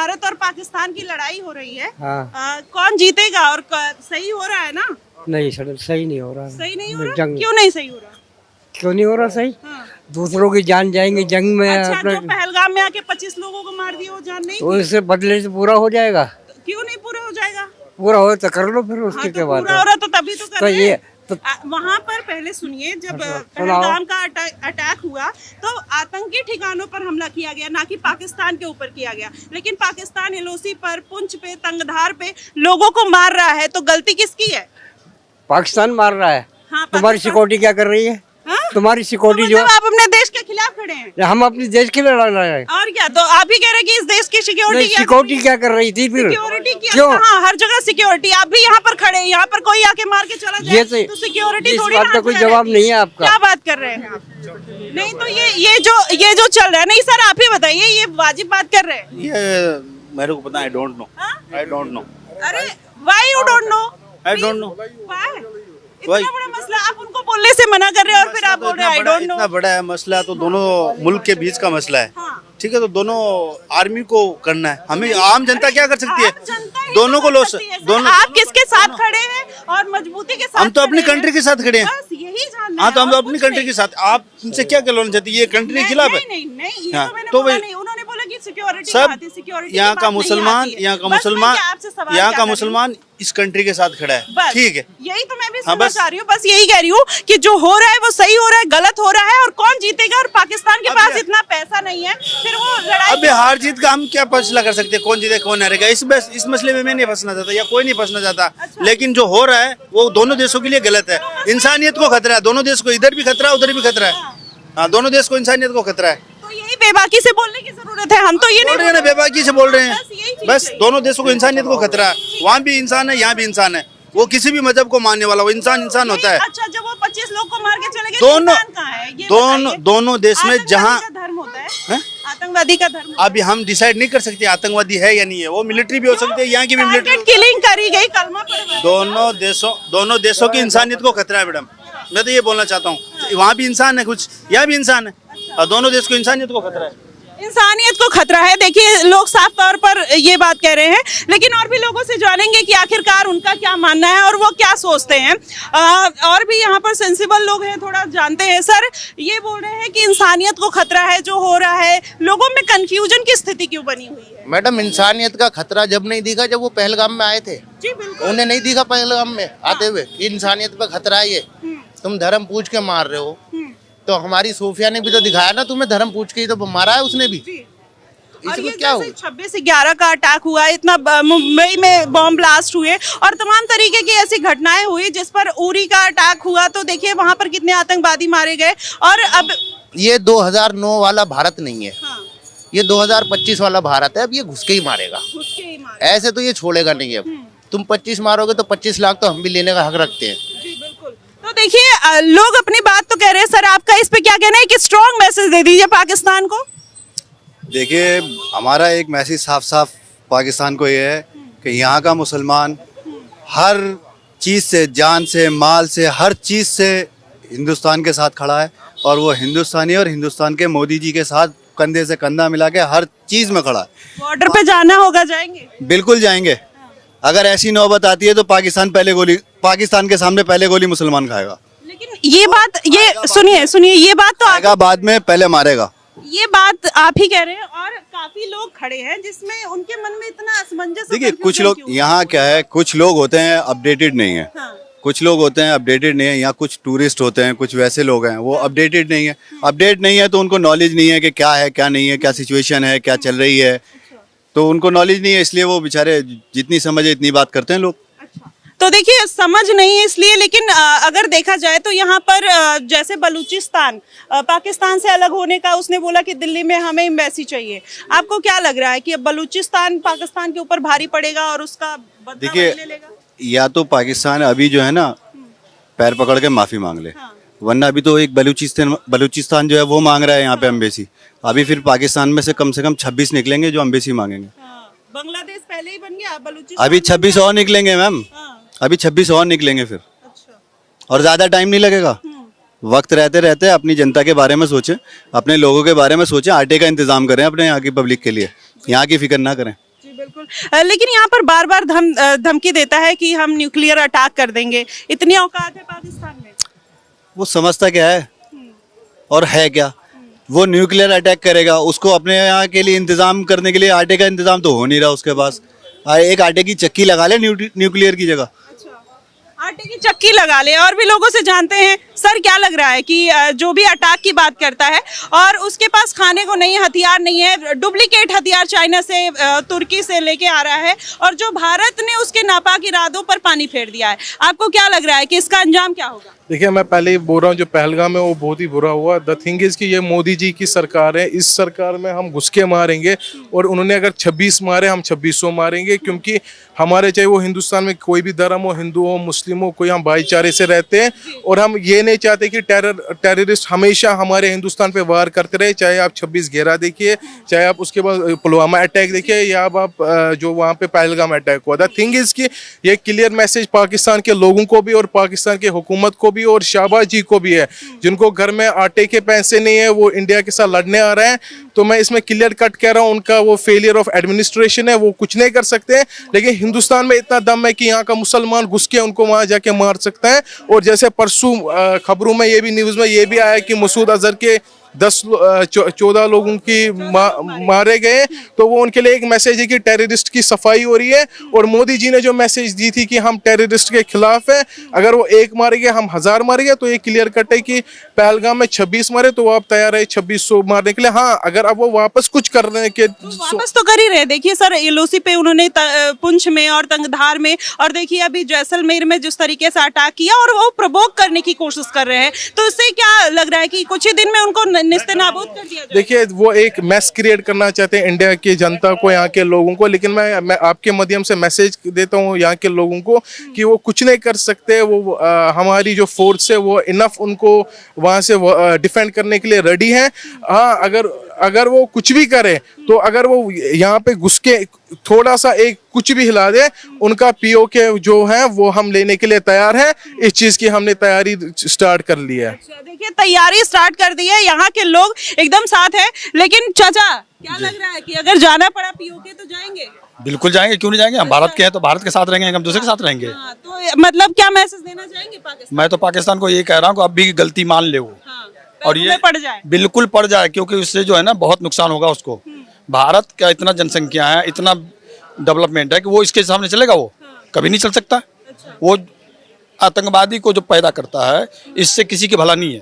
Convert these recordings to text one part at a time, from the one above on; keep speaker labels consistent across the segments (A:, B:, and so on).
A: भारत और पाकिस्तान की लड़ाई हो रही है।
B: हाँ।
A: कौन जीतेगा और सही हो रहा है ना?
B: नहीं सर, सही नहीं हो रहा।
A: सही नहीं हो रहा?
B: जंग
A: क्यों नहीं सही हो रहा?
B: क्यों नहीं हो रहा सही?
A: हाँ।
B: दूसरों की जान जाएंगी जंग में।
A: अच्छा,
B: अपना
A: जो पहलगाम में आके 25 लोगों को मार दिया वो जान नहीं
B: तो
A: थी?
B: इससे बदले से पूरा हो जाएगा।
A: क्यों नहीं पूरा हो जाएगा?
B: पूरा हो तो कर लो, फिर उसके
A: हाँ,
B: क्या
A: तो
B: बात
A: पूरा
B: है।
A: हो रहा तो तभी तो कर
B: तो
A: रहे
B: ये
A: हैं।
B: तो
A: वहाँ पर पहले सुनिए, जब
B: सुनाओ।
A: पहलगाम का अटैक हुआ तो आतंकी ठिकानों पर हमला किया गया, ना कि पाकिस्तान के ऊपर किया गया। लेकिन पाकिस्तान एलओसी पर, पुंछ पे, तंगधार पे लोगों को मार रहा है, तो गलती किसकी है?
B: पाकिस्तान मार रहा है।
A: हाँ,
B: तुम्हारी सिक्योरिटी क्या कर रही है?
A: हाँ?
B: तुम्हारी
A: तो
B: सिक्योरिटी जो
A: मतलब आप अपने देश के खिलाफ खड़े हैं?
B: हम अपने देश के लिए लड़ रहे हैं।
A: और क्या, तो आप ही कह रहे हैं कि इस देश की सिक्योरिटी
B: सिक्योरिटी क्या कर रही थी फिर?
A: सिक्योरिटी की
B: क्यों?
A: हाँ, हर जगह सिक्योरिटी। आप भी यहाँ पर खड़े हैं, यहाँ पर कोई आके मार के चला जाए तो सिक्योरिटी
B: इस
A: थोड़ी
B: बात का कोई जवाब नहीं है आपका।
A: क्या बात कर रहे हैं आप? नहीं तो ये जो चल रहा है, नहीं सर आप ही बताइए, ये वाजिब बात कर रहे हैं?
C: ये मेरे को पता है, I don't know. I don't know.
A: अरे why you don't know?
C: I don't know.
A: इतना बड़ा मसला, आप उनको बोलने से मना कर रहे हैं और फिर आप बोल रहे हैं आई डोंट नो।
C: इतना बड़ा है मसला, तो दोनों मुल्क के बीच का मसला है।
A: हाँ।
C: ठीक है, तो दोनों आर्मी को करना है, हमें आम जनता क्या कर सकती है?
A: आप जनता ही
C: दोनों को
A: कर
C: लॉस,
A: सकती है सर।
C: दोनों।
A: आप किसके साथ खड़े हैं और मजबूती के साथ?
C: हम तो अपनी
A: खड़े हैं।
C: कंट्री के साथ खड़े हैं।
A: बस यही जानना
C: हाँ,
A: है
C: तो हम तो
A: और
C: अपनी
A: कुछ
C: कंट्री
A: नहीं।
C: के साथ। आप उनसे क्या कहना चाहती है? ये कंट्री के खिलाफ है?
A: नहीं, ये
C: हाँ,
A: तो मैंने
C: तो
A: बोला
C: भाई-
A: नहीं। उन्होंने बोला कि सिक्योरिटी
C: सब
A: आती है, सिक्योरिटी
C: यहाँ
A: की
C: का
A: बात नहीं
C: मुसलमान,
A: आती है।
C: यहाँ का
A: बस मैं
C: मुसलमान,
A: क्या आपसे सवाल
C: यहाँ
A: क्या
C: का
A: कर रही हूँ?
C: मुसलमान इस कंट्री के साथ खड़ा है।
A: बस
C: ठीक है,
A: यही तो मैं भी
C: हाँ,
A: सुनना
C: बस।
A: चाह रही हूँ। बस यही कह रही हूँ कि जो हो रहा है वो सही हो रहा है, गलत हो रहा है, और कौन जीतेगा? और पाकिस्तान के पास इतना पैसा नहीं है, फिर वो लड़ाई।
C: अबे हार जीत का हम क्या फैसला कर सकते हैं? कौन जीते कौन हारेगा? इस मसले में मैं नहीं फंसना चाहता, या कोई नहीं फंसना चाहता।
A: अच्छा।
C: लेकिन जो हो रहा है वो दोनों देशों के लिए गलत है। इंसानियत को खतरा है, दोनों देश को, इधर भी खतरा है उधर भी खतरा है। हाँ, दोनों देश को इंसानियत को खतरा है।
A: तो यही बेबाकी से बोलने की जरूरत है। हम तो ये
C: बोल
A: नहीं
C: रहे हैं ना, बेबाकी से बोल रहे
A: बस यही
C: हैं।
A: चीज़
C: बस
A: है।
C: दोनों देशों को इंसानियत को खतरा है। वहाँ भी इंसान है, यहाँ भी इंसान है। वो किसी भी मजहब को मानने वाला, वो इंसान होता है।
A: अच्छा, जब वो 25 लोग को मार के चले गए,
C: दोनों-
A: इंसान कहाँ है? ये बताइए।
C: दोनों देश में
A: आतंकवादी
C: जहाँ
A: का धर्म होता है?
C: हैं?
A: आतंकवादी का धर्म होता है?
C: अभी हम डिसाइड नहीं कर सकते आतंकवादी है या नहीं है। वो मिलिट्री भी हो सकती है, यहाँ की भी मिलिट्री।
A: टारगेट किलिंग करी गई, कलमा पढ़वाया।
C: दोनों देशों की इंसानियत को खतरा है मैडम। मैं तो ये बोलना चाहता हूँ, वहाँ भी इंसान है कुछ, यहाँ भी इंसान है, और दोनों देश को इंसानियत को खतरा है।
A: इंसानियत को खतरा है। देखिए, लोग साफ तौर पर ये बात कह रहे हैं, लेकिन और भी लोगों से जानेंगे कि आखिरकार उनका क्या मानना है और वो क्या सोचते हैं। और भी यहाँ पर सेंसिबल लोग हैं, थोड़ा जानते हैं। सर, ये बोल रहे हैं कि इंसानियत को खतरा है जो हो रहा है, लोगों में कंफ्यूजन की स्थिति क्यों बनी हुई है?
D: मैडम, इंसानियत का खतरा जब नहीं दिखा, जब वो पहलगाम में आए थे।
A: जी बिल्कुल।
D: उन्हें नहीं दिखा पहलगाम में आते हुए कि इंसानियत पे खतरा है ये। तुम धर्म पूछ के मार रहे हो, तो हमारी सोफिया ने भी तो दिखाया ना तुम्हें, धर्म पूछ के ही तो मारा है उसने भी।
A: और ये
D: इसमें क्या हो?
A: 26/11 का अटैक हुआ, इतना मुंबई में बॉम्ब ब्लास्ट हुए और तमाम तरीके की ऐसी घटनाएं हुई, जिस पर उरी का अटैक हुआ, तो देखिए वहां पर कितने आतंकवादी मारे गए। और अब
D: ये 2009 वाला भारत नहीं है,
A: हाँ,
D: ये 2025 वाला भारत है। अब ये घुस के ही मारेगा,
A: उसके ही मारे।
D: ऐसे तो ये छोड़ेगा नहीं। अब तुम 25 मारोगे तो 25 लाख तो हम भी लेने का हक रखते हैं।
A: जी बिल्कुल। तो देखिए, लोग अपनी बात तो कह रहे हैं। सर, आपका इस पे क्या कहना है कि स्ट्रॉन्ग मैसेज दे दीजिए पाकिस्तान को?
E: देखिए, हमारा एक मैसेज साफ साफ पाकिस्तान को ये है कि यहाँ का मुसलमान हर चीज़ से, जान से, माल से, हर चीज़ से हिंदुस्तान के साथ खड़ा है, और वो हिंदुस्तानी और हिंदुस्तान के मोदी जी के साथ कंधे से कंधा मिला के हर चीज़ में खड़ा है।
A: बॉर्डर पे जाना होगा, जाएंगे?
E: बिल्कुल जाएंगे। अगर ऐसी नौबत आती है तो पाकिस्तान के सामने पहले गोली मुसलमान खाएगा।
A: लेकिन ये बात, ये सुनिए, ये बात तो
E: आएगा बाद में, पहले मारेगा।
A: ये बात आप ही कह रहे हैं, और काफी लोग खड़े हैं जिसमें उनके मन में इतना असमंजस।
E: देखिए, कुछ लोग यहाँ क्या है, कुछ लोग होते हैं अपडेटेड नहीं है,
A: हाँ।
E: कुछ लोग होते हैं अपडेटेड नहीं है। यहाँ कुछ टूरिस्ट होते हैं, कुछ वैसे लोग हैं वो अपडेटेड नहीं है। अपडेट नहीं है तो उनको नॉलेज नहीं है कि क्या है क्या नहीं है, क्या सिचुएशन है, क्या चल रही है, तो उनको नॉलेज नहीं है, इसलिए वो बेचारे जितनी समझ है इतनी बात करते हैं लोग।
A: तो देखिए, समझ नहीं है इसलिए, लेकिन अगर देखा जाए तो यहाँ पर जैसे बलूचिस्तान पाकिस्तान से अलग होने का उसने बोला कि दिल्ली में हमें एम्बेसी चाहिए। आपको क्या लग रहा है कि अब बलूचिस्तान पाकिस्तान के ऊपर भारी पड़ेगा और उसका बदला
E: देखिए,
A: ले लेगा?
E: या तो पाकिस्तान अभी जो है ना पैर पकड़ के माफी मांग ले,
A: हाँ।
E: वरना अभी तो एक बलूचिस्तान जो है वो मांग रहा है यहाँ पे एम्बेसी। अभी फिर पाकिस्तान में से कम 26 निकलेंगे जो एम्बेसी मांगेंगे।
A: हाँ, बांग्लादेश पहले ही बन गया, बलूचिस्तान
E: अभी 26 और निकलेंगे मैम,
A: हाँ,
E: अभी 26 और निकलेंगे फिर,
A: अच्छा।
E: और ज्यादा टाइम नहीं लगेगा। वक्त रहते रहते अपनी जनता के बारे में सोचें, अपने लोगों के बारे में सोचें, आटे का इंतजाम करें अपने यहाँ की पब्लिक के लिए, यहाँ की फिक्र ना करें।
A: बिल्कुल। लेकिन यहाँ पर बार बार धमकी देता है कि हम न्यूक्लियर अटैक कर देंगे। इतनी औकात है पाकिस्तान में?
E: वो समझता क्या है और है क्या? वो न्यूक्लियर अटैक करेगा, उसको अपने यहाँ के लिए इंतजाम करने के लिए आटे का इंतजाम तो हो नहीं रहा उसके पास। एक आटे की चक्की लगा ले न्यूक्लियर की जगह।
A: आटे की चक्की लगा ले। और भी लोगों से जानते हैं सर, क्या लग रहा है कि जो भी अटैक की बात करता है और उसके पास खाने को नहीं, हथियार नहीं है, डुप्लीकेट हथियार चाइना से, तुर्की से लेके आ रहा है, और जो भारत ने उसके नापाक इरादों पर पानी फेर दिया है, आपको क्या लग रहा है कि इसका अंजाम क्या होगा?
F: देखिए, मैं पहले ही बोल रहा हूँ, जो पहलगाम है वो बहुत ही बुरा हुआ। द थिंग इज कि ये मोदी जी की सरकार है, इस सरकार में हम घुस के मारेंगे, और उन्होंने अगर 26 मारे, हम 2600 मारेंगे, क्योंकि हमारे चाहे वो हिंदुस्तान में कोई भी धर्म हो, हिंदू हो, मुस्लिम हो, कोई, हम भाईचारे से रहते हैं, और हम ये नहीं चाहते कि टेररिस्ट हमेशा हमारे हिंदुस्तान पे वार करते रहे। चाहे आप 26/11 देखिए, चाहे आप उसके बाद पुलवामा अटैक देखिए, या आप जो वहाँ पे पहलगाम अटैक हुआ। द थिंग इज कि ये क्लियर मैसेज पाकिस्तान के लोगों को भी और पाकिस्तान की हुकूमत को भी और शाहबाज जी को भी है, जिनको घर में आटे के पैसे नहीं है, वो इंडिया के साथ लड़ने आ रहे हैं। तो मैं इसमें क्लियर कट कह रहा हूँ, उनका वो फेलियर ऑफ एडमिनिस्ट्रेशन है, वो कुछ नहीं कर सकते हैं। लेकिन हिंदुस्तान में इतना दम है कि यहाँ का मुसलमान घुस के उनको वहां जाके मार सकता है। और जैसे परसों खबरों में ये भी, न्यूज में ये भी आया कि मसूद अजहर के 14 लोगों की मारे गए। तो वो उनके लिए एक मैसेज है कि टेररिस्ट की सफाई हो रही है। और मोदी जी ने जो मैसेज दी थी कि हम टेररिस्ट के खिलाफ हैं, अगर वो एक मारेंगे हम 1000 मारेंगे, तो ये क्लियर कट है कि पहलगाम में 26 मारे तो आप तैयार है 2600 मारने के लिए। हाँ, अगर अब वो वापस कुछ करने के
A: वापस तो कर ही रहे। देखिए सर, एलओसी पे उन्होंने पुंछ में और तंगधार में, और देखिए अभी जैसलमेर में जिस तरीके से अटैक किया, और वो प्रोवोक करने की कोशिश कर रहे हैं। तो इससे क्या लग रहा है कि कुछ ही दिन में उनको निस्तेनाबूद कर दिया जाए?
F: देखिए, वो एक मैस क्रिएट करना चाहते हैं इंडिया की जनता को, यहाँ के लोगों को। लेकिन मैं आपके माध्यम से मैसेज देता हूँ यहाँ के लोगों को कि वो कुछ नहीं कर सकते। वो हमारी जो फोर्स है वो इनफ उनको वहाँ से डिफेंड करने के लिए रेडी है। हाँ, अगर वो कुछ भी करे, तो अगर वो यहाँ पे घुस के थोड़ा सा एक कुछ भी हिला दे, उनका पीओके जो है वो हम लेने के लिए तैयार हैं। इस चीज की हमने तैयारी स्टार्ट कर ली है।
A: देखिए, तैयारी स्टार्ट कर दी है, यहाँ के लोग एकदम साथ है। लेकिन चाचा, क्या लग रहा है कि अगर जाना पड़ा पीओके तो जाएंगे?
G: बिल्कुल जाएंगे, क्यों नहीं जाएंगे? हम भारत के हैं तो भारत के साथ रहेंगे, हम दूसरे के साथ रहेंगे।
A: हाँ, तो मतलब क्या मैसेज देना चाहेंगे पाकिस्तान?
G: मैं तो पाकिस्तान को ये कह रहा हूँ कि अब भी गलती मान ले वो,
A: हाँ,
G: और ये
A: पड़ जाए,
G: बिल्कुल पड़ जाए, क्योंकि उससे जो है ना बहुत नुकसान होगा उसको। भारत का इतना जनसंख्या है, इतना डेवलपमेंट है कि वो इसके सामने चलेगा, वो कभी नहीं चल सकता। वो आतंकवादी को जो पैदा करता है, इससे किसी की भला नहीं है।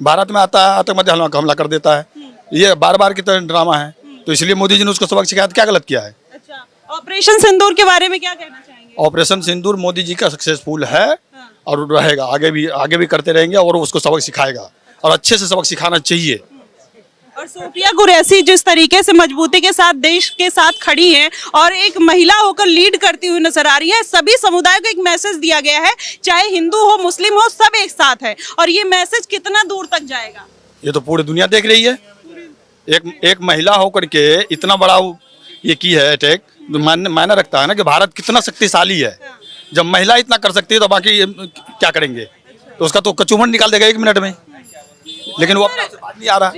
G: भारत में आता है, आतंकवादी हमला कर देता है। ये बार बार की तरह ड्रामा है। तो इसलिए मोदी जी ने उसको सबक सिखाया। क्या गलत किया है?
A: अच्छा, ऑपरेशन सिंदूर के बारे में क्या कहना चाहेंगे?
G: ऑपरेशन सिंदूर मोदी जी का सक्सेसफुल है और रहेगा, आगे भी करते रहेंगे, और उसको सबक सिखाएगा, और अच्छे से सबक सिखाना चाहिए।
A: और सोफिया कुरैशी जिस तरीके से मजबूती के साथ देश के साथ खड़ी हैं और एक महिला होकर लीड करती हुई नजर आ रही है, सभी समुदाय को एक मैसेज दिया गया है, चाहे हिंदू हो, मुस्लिम हो, सब एक साथ है। और ये मैसेज कितना दूर तक जाएगा,
G: ये तो पूरी दुनिया देख रही है। एक महिला होकर के इतना बड़ा ये की है अटैक, मायने रखता है ना कि भारत कितना शक्तिशाली है। जब महिला इतना कर सकती है तो बाकी क्या करेंगे? तो उसका तो कचूमन निकाल देगा 1 मिनट में। लेकिन वो अपना बात नहीं आ रहा।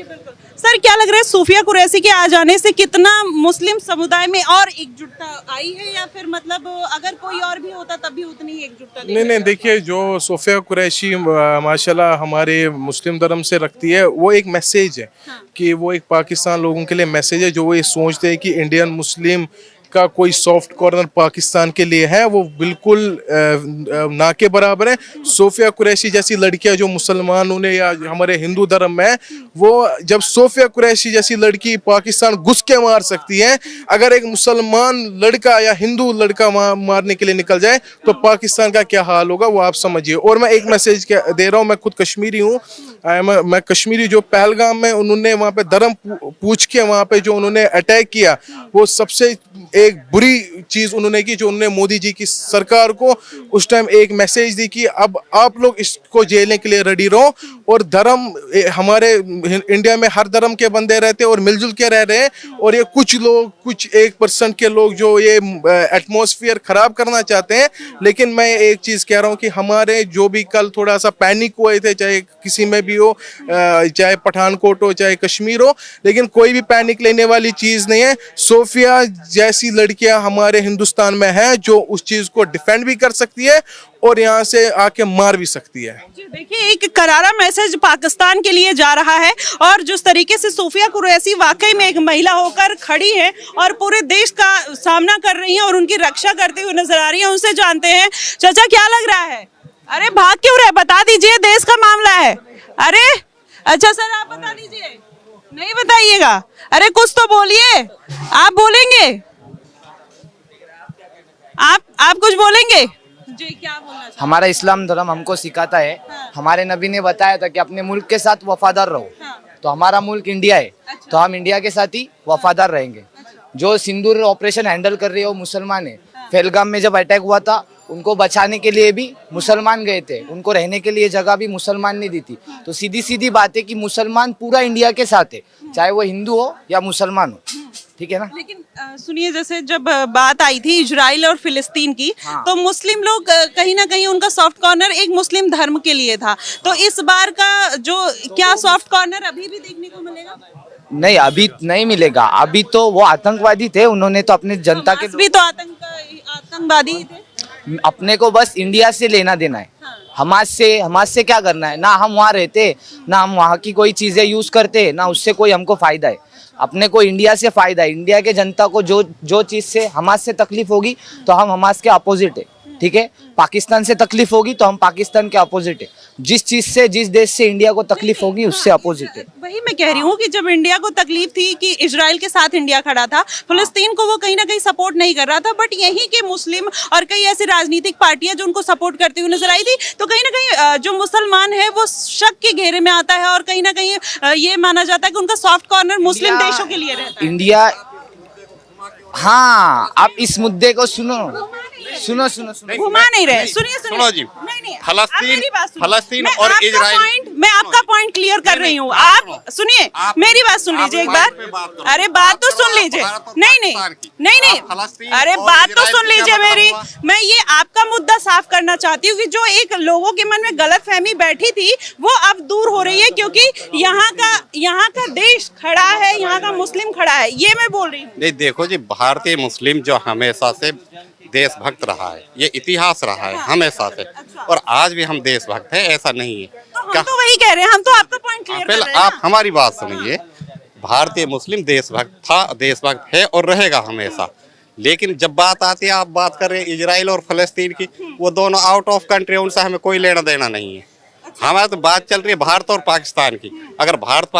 A: सर, क्या लग रहा है सोफिया कुरैशी के आ जाने से कितना मुस्लिम समुदाय में और एकजुटता आई है, या फिर मतलब अगर कोई और भी होता तब भी उतनी ही एकजुटता?
F: नहीं, देखिए, जो सोफिया कुरैशी माशाल्लाह हमारे मुस्लिम धर्म से रखती है, वो एक मैसेज है। हाँ। कि वो एक पाकिस्तान लोगों के लिए मैसेज है, जो वो ये सोचते हैं कि इंडियन मुस्लिम का कोई सॉफ्ट कॉर्नर पाकिस्तान के लिए है, वो बिल्कुल ना के बराबर है। सोफिया कुरैशी जैसी लड़कियां जो मुसलमानों ने या हमारे हिंदू धर्म में, वो जब सोफिया कुरैशी जैसी लड़की पाकिस्तान घुस के मार सकती है, अगर एक मुसलमान लड़का या हिंदू लड़का मारने के लिए निकल जाए तो पाकिस्तान का क्या हाल होगा, वो आप समझिए। और मैं एक मैसेज दे रहा हूँ, मैं खुद कश्मीरी हूँ, मैं कश्मीरी। जो पहलगाम में उन्होंने वहाँ पे धर्म पूछ के वहाँ पे जो उन्होंने अटैक किया, वो सबसे एक बुरी चीज उन्होंने की, जो उन्होंने मोदी जी की सरकार को उस टाइम एक मैसेज दी कि अब आप लोग इसको झेलने के लिए रेडी रहो। और धर्म, हमारे इंडिया में हर धर्म के बंदे रहते हैं और मिलजुल के रह रहे हैं, और ये कुछ लोग, कुछ 1% के लोग जो ये एटमॉस्फेयर खराब करना चाहते हैं। लेकिन मैं एक चीज कह रहा हूँ कि हमारे जो भी कल थोड़ा सा पैनिक हुए थे, चाहे किसी में भी हो, चाहे पठानकोट हो, चाहे कश्मीर हो, लेकिन कोई भी पैनिक लेने वाली चीज नहीं है। सोफिया जैसी ऐसी लड़कियां हमारे हिंदुस्तान में हैं जो उस चीज को डिफेंड भी कर सकती है और यहाँ से आके मार भी सकती है।
A: जी, देखिए एक करारा मैसेज पाकिस्तान के लिए जा रहा है और जिस तरीके से सूफिया कुरैशी वाकई में एक महिला होकर खड़ी है और पूरे देश का सामना कर रही हैं और उनकी रक्षा करती हुई नजर आ रही हैं, उनसे जानते हैं। चाचा क्या लग रहा है? अरे भाग क्यों रहे, बता दीजिए, देश का मामला है। अरे अच्छा सर आप बता दीजिए। नहीं बताइएगा? अरे कुछ तो बोलिए, आप बोलेंगे? आप कुछ बोलेंगे? जी क्या बोलना चाहते?
H: हमारा इस्लाम धर्म हमको सिखाता है, हमारे नबी ने बताया था कि अपने मुल्क के साथ वफादार रहो। तो हमारा मुल्क इंडिया है, तो हम इंडिया के साथ ही वफादार रहेंगे। जो सिंदूर ऑपरेशन हैंडल कर रही है वो मुसलमान है। पहलगाम में जब अटैक हुआ था उनको बचाने के लिए भी मुसलमान गए थे, उनको रहने के लिए जगह भी मुसलमान ने दी थी। तो सीधी सीधी बात है कि मुसलमान पूरा इंडिया के साथ है, चाहे वो हिंदू हो या मुसलमान हो, ठीक है ना।
A: लेकिन सुनिए, जैसे जब बात आई थी इजराइल और फिलिस्तीन की, तो मुस्लिम लोग कहीं ना कहीं उनका सॉफ्ट कॉर्नर एक मुस्लिम धर्म के लिए था। तो इस बार का जो क्या सॉफ्ट कॉर्नर अभी भी देखने को मिलेगा?
H: नहीं, अभी नहीं मिलेगा। अभी तो वो आतंकवादी थे, उन्होंने तो अपने जनता के
A: भी तो आतंकवादी ही थे।
H: अपने को बस इंडिया से लेना देना है। हमास से क्या करना है? ना हम वहाँ रहते, ना हम वहाँ की कोई चीजें यूज करते, ना उससे कोई हमको फायदा है। अपने को इंडिया से फायदा है। इंडिया के जनता को जो चीज से हमास से तकलीफ होगी तो हम हमास के अपोजिट है, ठीक है। पाकिस्तान से तकलीफ होगी तो हम पाकिस्तान के अपोजिट है। जिस चीज से, जिस देश से इंडिया को तकलीफ होगी उससे अपोजिट है।
A: वही मैं कह रही हूँ कि जब इंडिया को तकलीफ थी कि इजराइल के साथ इंडिया खड़ा था, फिलिस्तीन को वो कहीं ना कहीं सपोर्ट नहीं कर रहा था, बट यहीं के मुस्लिम और कई ऐसी राजनीतिक पार्टियां जो उनको सपोर्ट करती हुई नजर आई थी। तो कहीं ना कहीं जो मुसलमान है वो शक के घेरे में आता है और कहीं ना कहीं ये माना जाता है कि उनका सॉफ्ट कॉर्नर मुस्लिम देशों के लिए रहता है।
H: इंडिया, हाँ, आप इस मुद्दे को सुनो।
A: घुमा नहीं रहे, सुनिए
I: सुनो जी।
A: नहीं,
I: फलस्तीन और इजराइल,
A: मैं आपका पॉइंट क्लियर कर रही हूँ। आप सुनिए, मेरी बात सुन लीजिए एक बार। अरे बात तो सुन लीजिए। नहीं, अरे बात तो सुन लीजिए मेरी। मैं ये आपका मुद्दा साफ करना चाहती हूँ कि जो एक लोगों के मन में गलतफहमी बैठी थी वो अब दूर हो रही है, क्योंकि यहाँ का देश खड़ा है, यहाँ का मुस्लिम खड़ा है, ये मैं बोल रही हूँ।
I: नहीं देखो जी, भारतीय मुस्लिम जो हमेशा से देशभक्त रहा है, ये इतिहास रहा है हमेशा से, और आज भी हम देशभक्त हैं, ऐसा नहीं है।
A: तो हम तो वही कह रहे हैं, हम तो आपका पॉइंट क्लियर कर रहे हैं।
I: आप हमारी बात सुनिए। भारतीय मुस्लिम देशभक्त था, देशभक्त है और रहेगा हमेशा। लेकिन जब बात आती है, आप बात कर रहे हैं इजराइल और फलस्तीन की, वो दोनों आउट ऑफ कंट्री, उनसे हमें कोई लेना देना नहीं है। हमारी तो बात चल रही है भारत और पाकिस्तान की। अगर भारत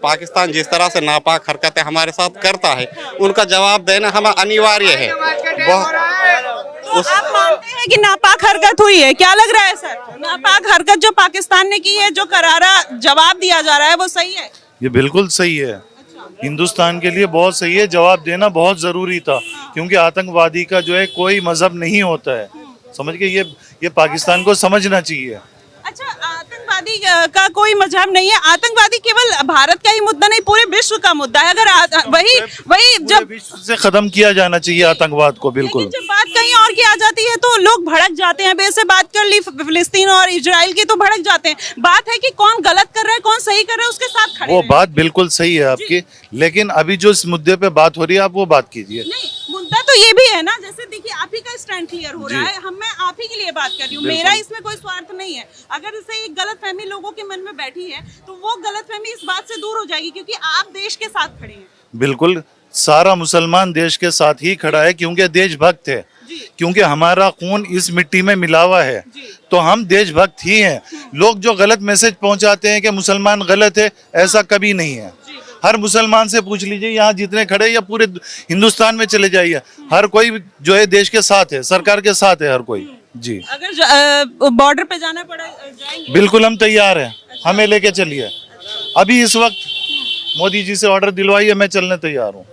I: पाकिस्तान जिस तरह से नापाक हरकतें हमारे साथ करता है, उनका जवाब देना हमें अनिवार्य है।
A: तो आप मानते हैं कि नापाक हरकत हुई है? क्या लग रहा है सर, नापाक हरकत जो पाकिस्तान ने की है, जो करारा जवाब दिया जा रहा है, वो सही है?
J: ये बिल्कुल सही है। हिंदुस्तान के लिए बहुत सही है, जवाब देना बहुत जरूरी था, क्योंकि आतंकवादी का जो है कोई मजहब नहीं होता है, समझ के ये पाकिस्तान को समझना चाहिए।
A: अच्छा, आतंकवादी का कोई मजहब नहीं है। आतंकवादी केवल भारत का ही मुद्दा नहीं, पूरे विश्व का मुद्दा है। अगर वही जब
J: विश्व से खत्म किया जाना चाहिए आतंकवाद को, बिल्कुल।
A: जब बात कहीं और की आ जाती है तो लोग भड़क जाते हैं। वैसे बात कर ली फिलिस्तीन और इजराइल की तो भड़क जाते हैं। बात है कि कौन गलत कर रहा है, कौन सही कर रहा है, उसके साथ खड़े
J: वो बात बिल्कुल सही है आपकी, लेकिन अभी जो इस मुद्दे पे बात हो रही है, आप वो बात कीजिए।
A: नहीं, मुद्दा तो ये भी है ना, जैसे देखिए आप ही का स्टैंड क्लियर हो रहा है, मैं आप ही के लिए बात कर रही हूँ, मेरा इसमें कोई स्वार्थ नहीं है। अगर जैसे एक गलतफहमी लोगों के मन में बैठी है तो वो गलतफहमी इस बात से दूर हो जाएगी, क्योंकि आप देश के साथ खड़े हैं।
J: बिल्कुल, सारा मुसलमान देश के साथ ही खड़ा है, क्योंकि देशभक्त है, क्योंकि हमारा खून इस मिट्टी में मिला हुआ है, तो हम देशभक्त ही हैं। लोग जो गलत मैसेज पहुंचाते हैं कि मुसलमान गलत है, ऐसा कभी नहीं है। हर मुसलमान से पूछ लीजिए, यहाँ जितने खड़े या पूरे हिंदुस्तान में चले जाइए, हर कोई जो है देश के साथ है, सरकार के साथ है हर कोई। जी,
A: अगर बॉर्डर पे जाना पड़ा जाएंगे?
J: बिल्कुल हम तैयार हैं, हमें लेके चलिए। अभी इस वक्त मोदी जी से ऑर्डर दिलवाइए, मैं चलने तैयार हूँ।